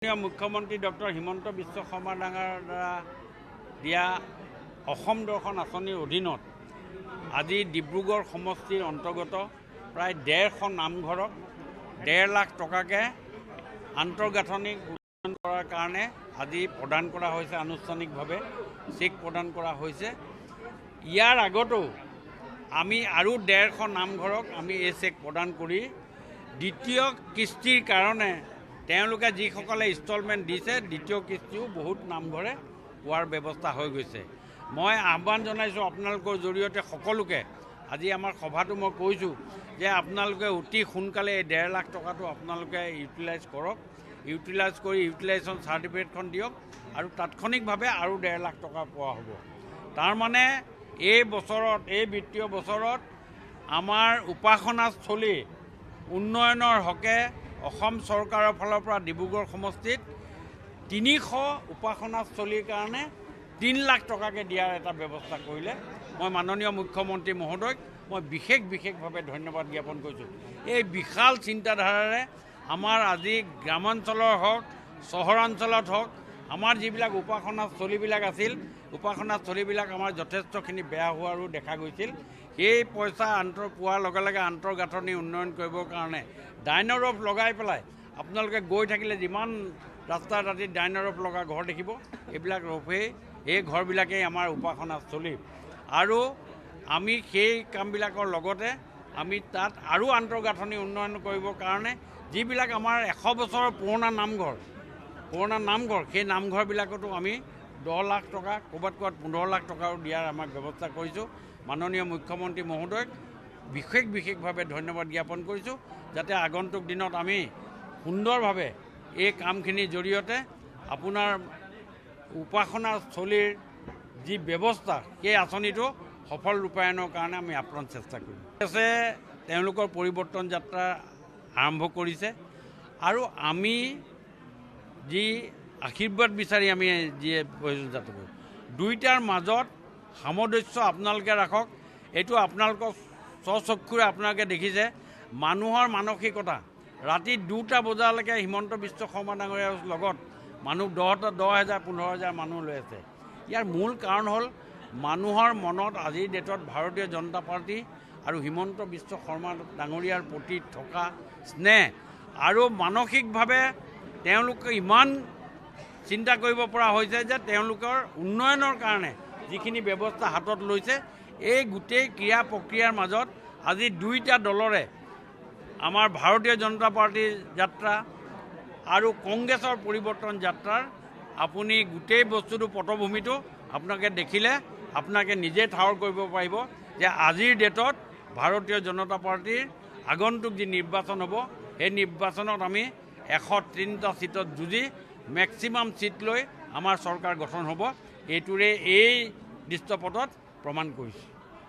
মুখ্যমন্ত্ৰী ডক্টৰ হিমন্ত বিশ্ব শৰ্মা ডাঙৰ দ্বাৰা দিয়া অসম দৰ্শন আঁচনিৰ অধীনত আজি ডিব্ৰুগড় সমষ্টিৰ অন্তৰ্গত প্ৰায় 150 নামঘৰক 1.5 লাখ টকাকে আন্তঃগাঁথনি উন্নয়ন কৰাৰ কাৰণে আজি প্ৰদান কৰা হৈছে। আনুষ্ঠানিকভাৱে চেক প্ৰদান কৰা হৈছে। ইয়াৰ আগতো আমি আৰু 150 নামঘৰক আমি এই চেক প্ৰদান কৰি দ্বিতীয় কিস্তিৰ কাৰণে তেওঁলোকে যিসকলে ইনষ্টলমেণ্ট দিছে দ্বিতীয় কিস্তিও বহুত নামঘৰে পোৱাৰ ব্যৱস্থা হৈ গৈছে। মই আহ্বান জনাইছোঁ আপোনালোকৰ জৰিয়তে সকলোকে, আজি আমাৰ সভাটো মই কৈছোঁ যে আপোনালোকে অতি সোনকালে এই 1.5 লাখ টকাটো আপোনালোকে ইউটিলাইজ কৰক। ইউটিলাইজ কৰি ইউটিলাইজেশ্যন চাৰ্টিফিকেটখন দিয়ক আৰু তাৎক্ষণিকভাৱে আৰু 1.5 লাখ টকা পোৱা হ'ব। তাৰমানে এই বছৰত, এই বিত্তীয় বছৰত আমাৰ উপাসনাস্থলী উন্নয়নৰ হকে অসম চৰকাৰৰ ফালৰ পৰা ডিব্ৰুগড় সমষ্টিত 300 উপাসনাস্থলীৰ কাৰণে 3 লাখ টকাকৈ দিয়াৰ এটা ব্যৱস্থা কৰিলে। মই মাননীয় মুখ্যমন্ত্ৰী মহোদয়ক মই বিশেষভাৱে ধন্যবাদ জ্ঞাপন কৰিছোঁ। এই বিশাল চিন্তাধাৰাৰে আমাৰ আজি গ্ৰামাঞ্চলৰ হওক চহৰাঞ্চলত হওক আমাৰ যিবিলাক উপাসনাস্থলীবিলাক আছিল, উপাসনাস্থলীবিলাক আমাৰ যথেষ্টখিনি বেয়া হোৱাৰো দেখা গৈছিল। সেই পইচা পোৱাৰ লগে লগে আন্তঃগাঁথনি উন্নয়ন কৰিবৰ কাৰণে ডাইনৰফ লগাই পেলাই আপোনালোকে গৈ থাকিলে যিমান ৰাস্তা দাঁতিত ডাইনৰফ লগা ঘৰ দেখিব, এইবিলাক ৰফেই, এই ঘৰবিলাকেই আমাৰ উপাসনাস্থলী। আৰু আমি সেই কামবিলাকৰ লগতে আমি তাত আৰু আন্তঃগাঁথনি উন্নয়ন কৰিবৰ কাৰণে যিবিলাক আমাৰ 100 বছৰৰ পুৰণা নামঘৰ সেই নামঘৰবিলাকতো আমি 10 লাখ টকা, ক'ৰবাত 15 লাখ টকাও দিয়াৰ আমাক ব্যৱস্থা কৰিছোঁ। মাননীয় মুখ্যমন্ত্ৰী মহোদয়ক বিশেষভাৱে ধন্যবাদ জ্ঞাপন কৰিছোঁ, যাতে আগন্তুক দিনত আমি সুন্দৰভাৱে এই কামখিনিৰ জৰিয়তে আপোনাৰ উপাসনাস্থলীৰ যি ব্যৱস্থা সেই আঁচনিটো সফল ৰূপায়ণৰ কাৰণে আমি আপ্ৰাণ চেষ্টা কৰিম। আছে তেওঁলোকৰ পৰিৱৰ্তন যাত্ৰা আৰম্ভ কৰিছে আৰু আমি যি আশীৰ্বাদ বিচাৰি আমি যি যাত্ৰা কৰোঁ, দুইটাৰ মাজত সামঞ্জস্য আপোনালোকে ৰাখক। এইটো আপোনালোকৰ স্বচক্ষুৰে আপোনালোকে দেখিছে মানুহৰ মানসিকতা। ৰাতি 2টা বজালৈকে হিমন্ত বিশ্ব শৰ্মা ডাঙৰীয়াৰ লগত মানুহ 10,000 15,000 মানুহ লৈ আছে। ইয়াৰ মূল কাৰণ হ'ল মানুহৰ মনত আজিৰ ডেটত ভাৰতীয় জনতা পাৰ্টি আৰু হিমন্ত বিশ্ব শৰ্মা ডাঙৰীয়াৰ প্ৰতি থকা স্নেহ আৰু মানসিকভাৱে তেওঁলোকে ইমান চিন্তা কৰিব পৰা হৈছে যে তেওঁলোকৰ উন্নয়নৰ কাৰণে যিখিনি ব্যৱস্থা হাতত লৈছে, এই গোটেই ক্ৰিয়া প্ৰক্ৰিয়াৰ মাজত আজি দুইটা দলৰে আমাৰ ভাৰতীয় জনতা পাৰ্টীৰ যাত্ৰা আৰু কংগ্ৰেছৰ পৰিৱৰ্তন যাত্ৰাৰ আপুনি গোটেই বস্তুটো পটভূমিটো আপোনালোকে দেখিলে আপোনালোকে নিজে ঠাৱৰ কৰিব পাৰিব যে আজিৰ ডেটত ভাৰতীয় জনতা পাৰ্টীৰ আগন্তুক যি নিৰ্বাচন হ'ব, সেই নিৰ্বাচনত আমি 103টা ছিটত যুঁজি মেক্সিমাম ছিট লৈ আমাৰ চৰকাৰ গঠন হ'ব। এইটোৰে এই দৃশ্যপটত প্ৰমাণ কৰিছোঁ।